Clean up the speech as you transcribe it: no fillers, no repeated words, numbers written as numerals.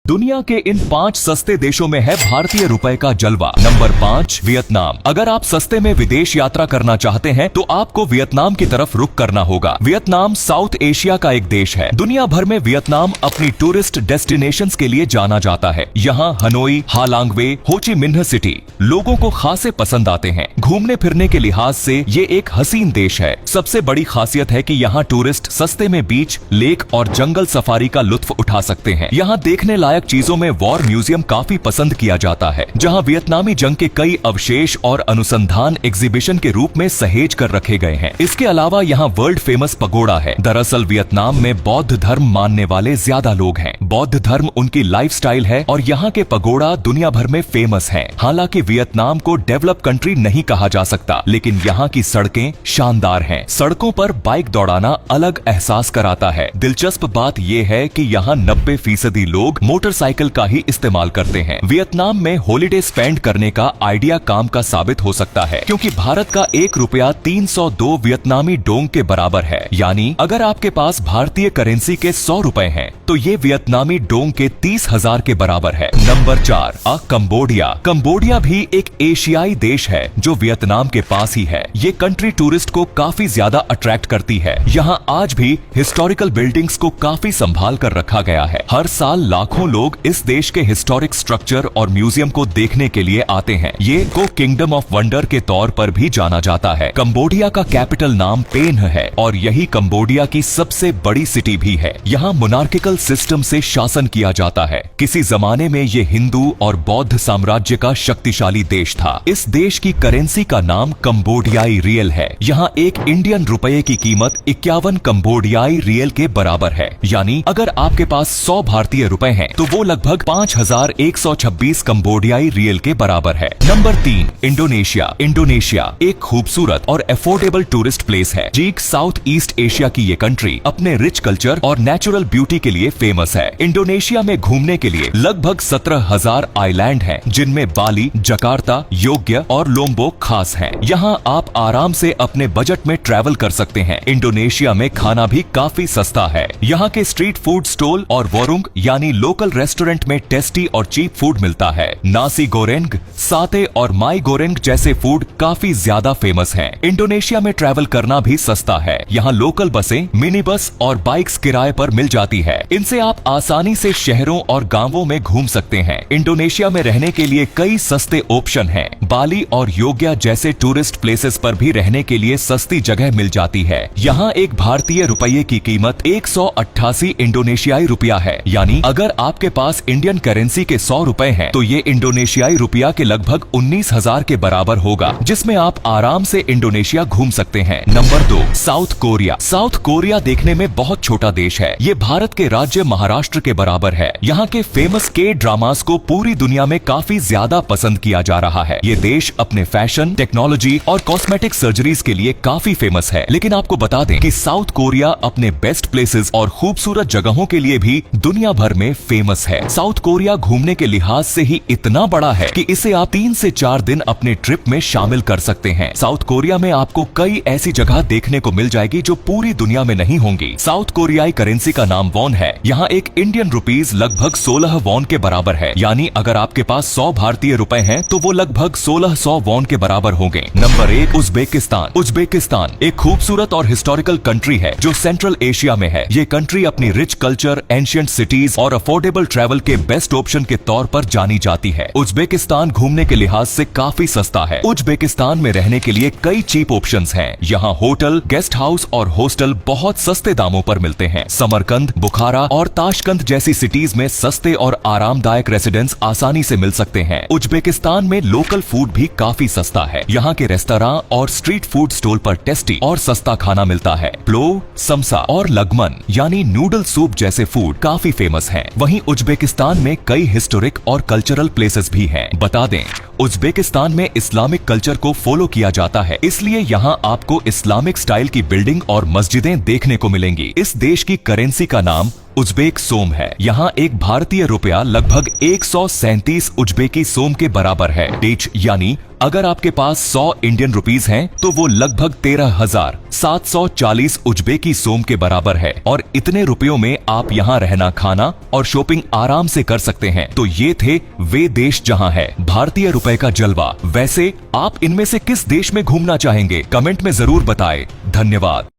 दुनिया के इन 5 सस्ते देशों में है भारतीय रुपए का जलवा। Number 5, Vietnam. अगर आप सस्ते में विदेश यात्रा करना चाहते हैं तो आपको वियतनाम की तरफ रुख करना होगा। वियतनाम साउथ एशिया का एक देश है। दुनिया भर में वियतनाम अपनी टूरिस्ट डेस्टिनेशंस के लिए जाना जाता है। यहाँ हनोई, हालांगवे, हो ची मिन्ह सिटी लोगों को खासे पसंद आते हैं। घूमने फिरने के लिहाज से ये एक हसीन देश है। सबसे बड़ी खासियत है कि यहाँ टूरिस्ट सस्ते में बीच, लेक और जंगल सफारी का लुत्फ उठा सकते हैं। यहाँ देखने लायक चीजों में वॉर म्यूजियम काफी पसंद किया जाता है, जहां वियतनामी जंग के कई अवशेष और अनुसंधान एग्जीबिशन के रूप में सहेज कर रखे गए हैं। इसके अलावा यहाँ वर्ल्ड फेमस पगोड़ा है। दरअसल वियतनाम में बौद्ध धर्म मानने वाले ज्यादा लोग हैं। बौद्ध धर्म उनकी लाइफस्टाइल है और यहाँ के पगोड़ा दुनिया भर में फेमस हैं। हालांकि वियतनाम को डेवलप कंट्री नहीं कहा जा सकता, लेकिन यहाँ की सड़कें शानदार हैं। सड़कों पर बाइक दौड़ाना अलग एहसास कराता है। दिलचस्प बात यह है कि यहाँ 90% लोग मोटरसाइकिल का ही इस्तेमाल करते हैं। वियतनाम में हॉलिडे स्पेंड करने का आइडिया काम का साबित हो सकता है, क्योंकि भारत का 1 रुपया 302 वियतनामी डोंग के बराबर है। यानी अगर आपके पास भारतीय करेंसी के 100 रुपए हैं, तो ये वियतनामी डोंग के 30,000 के बराबर है। Number 4, Cambodia. कंबोडिया भी एक एशियाई देश है जो वियतनाम के पास ही है। ये कंट्री टूरिस्ट को काफी ज्यादा अट्रैक्ट करती है। यहाँ आज भी हिस्टोरिकल बिल्डिंग्स को काफी संभाल कर रखा गया है। हर साल लाखों लोग इस देश के हिस्टोरिक स्ट्रक्चर और म्यूजियम को देखने के लिए आते हैं। ये को किंगडम ऑफ वंडर के तौर पर भी जाना जाता है। कंबोडिया का कैपिटल नाम पेन्ह है और यही कंबोडिया की सबसे बड़ी सिटी भी है। यहाँ मोनार्किकल सिस्टम से शासन किया जाता है। किसी जमाने में ये हिंदू और बौद्ध साम्राज्य का शक्तिशाली देश था। इस देश की करेंसी का नाम कंबोडियाई रियल है। यहाँ एक इंडियन रुपये की कीमत 51 कंबोडियाई रियल के बराबर है। यानी अगर आपके पास 100 भारतीय रुपए हैं, तो वो लगभग 5126 कंबोडियाई रियल के बराबर है। Number 3, Indonesia. इंडोनेशिया एक खूबसूरत और अफोर्डेबल टूरिस्ट प्लेस है। जीक साउथ ईस्ट एशिया की ये कंट्री अपने रिच कल्चर और नेचुरल ब्यूटी के लिए फेमस है। इंडोनेशिया में घूमने के लिए लगभग 17,000 आइलैंड हैं, जिनमें बाली, जकार्ता, योग्य और लोम्बोक खास हैं। यहाँ आप आराम से अपने बजट में ट्रैवल कर सकते हैं। इंडोनेशिया में खाना भी काफी सस्ता है। यहाँ के स्ट्रीट फूड स्टॉल और वोरुंग यानी लोकल रेस्टोरेंट में टेस्टी और चीप फूड मिलता है। नासी गोरेंग, साते और माई गोरेंग जैसे फूड काफी ज्यादा फेमस हैं। इंडोनेशिया में ट्रैवल करना भी सस्ता है। यहाँ लोकल बसें, मिनी बस और बाइक्स किराए पर मिल जाती है। इनसे आप आसानी से शहरों और गांवों में घूम सकते हैं। इंडोनेशिया में रहने के लिए कई सस्ते ऑप्शन हैं। बाली और योग्या जैसे टूरिस्ट प्लेसेस पर भी रहने के लिए सस्ती जगह मिल जाती है। यहाँ एक भारतीय रुपये की कीमत 188 इंडोनेशियाई रुपया है। यानी अगर आपके पास इंडियन करेंसी के 100 रुपए हैं, तो ये इंडोनेशियाई रुपया के लगभग 19,000 के बराबर होगा, जिसमें आप आराम से इंडोनेशिया घूम सकते हैं। Number 2, south Korea. South Korea देखने में बहुत छोटा देश है। ये भारत के राज्य महाराष्ट्र के बराबर है। यहाँ के फेमस के ड्रामास को पूरी दुनिया में काफी ज्यादा पसंद किया जा रहा है। ये देश अपने फैशन, टेक्नोलॉजी और कॉस्मेटिक सर्जरीज के लिए काफी फेमस है। लेकिन आपको बता दें कि साउथ कोरिया अपने बेस्ट प्लेसेस और खूबसूरत जगहों के लिए भी दुनिया भर में फेमस है। साउथ कोरिया घूमने के लिहाज से ही इतना बड़ा है कि इसे आप 3 से 4 दिन अपने ट्रिप में शामिल कर सकते हैं। साउथ कोरिया में आपको कई ऐसी जगह देखने को मिल जाएगी जो पूरी दुनिया में नहीं होंगी। साउथ कोरियाई करेंसी का नाम वॉन है। यहाँ एक इंडियन रुपीज लगभग 16 वॉन के बराबर है। यानी अगर आपके पास 100 भारतीय रुपए हैं, तो वो लगभग 1600 वॉन के बराबर होंगे। Number 1, Uzbekistan. उज्बेकिस्तान एक खूबसूरत और हिस्टोरिकल कंट्री है जो सेंट्रल एशिया में है। ये कंट्री अपनी रिच कल्चर, एंशिएंट सिटीज और अफोर्डेबल ट्रैवल के बेस्ट ऑप्शन के तौर पर जानी जाती है। उज्बेकिस्तान घूमने के लिहाज से काफी सस्ता है। उज्बेकिस्तान में रहने के लिए कई चीप ऑप्शंस हैं। यहाँ होटल, गेस्ट हाउस और हॉस्टल बहुत सस्ते दामों पर मिलते हैं। समरकंद, बुखारा और ताशकंद जैसी सिटीज में सस्ते और आरामदायक रेसिडेंस आसानी से मिल सकते हैं। उज्बेकिस्तान में लोकल फूड भी काफी सस्ता है। यहाँ के रेस्तरां और स्ट्रीट फूड स्टॉल पर टेस्टी और सस्ता खाना मिलता है। प्लो, समसा और लगमन यानी नूडल सूप जैसे फूड काफी फेमस हैं। वहीं उज्बेकिस्तान में कई हिस्टोरिक और कल्चरल प्लेसेस भी हैं। बता दें, उज्बेकिस्तान में इस्लामिक कल्चर को फॉलो किया जाता है, इसलिए यहाँ आपको इस्लामिक स्टाइल की बिल्डिंग और मस्जिदें देखने को मिलेंगी। इस देश की करेंसी का नाम उज्बेक सोम है। यहाँ एक भारतीय रुपया लगभग 137 उज्बेकी सोम के बराबर है। डेच यानी अगर आपके पास 100 इंडियन रुपीस हैं, तो वो लगभग 13,740 उज्बेकी सोम के बराबर है। और इतने रुपयों में आप यहाँ रहना, खाना और शॉपिंग आराम से कर सकते हैं। तो ये थे वे देश जहाँ है भारतीय रुपए का जलवा। वैसे आप इनमें से किस देश में घूमना चाहेंगे? कमेंट में जरूर बताएं। धन्यवाद।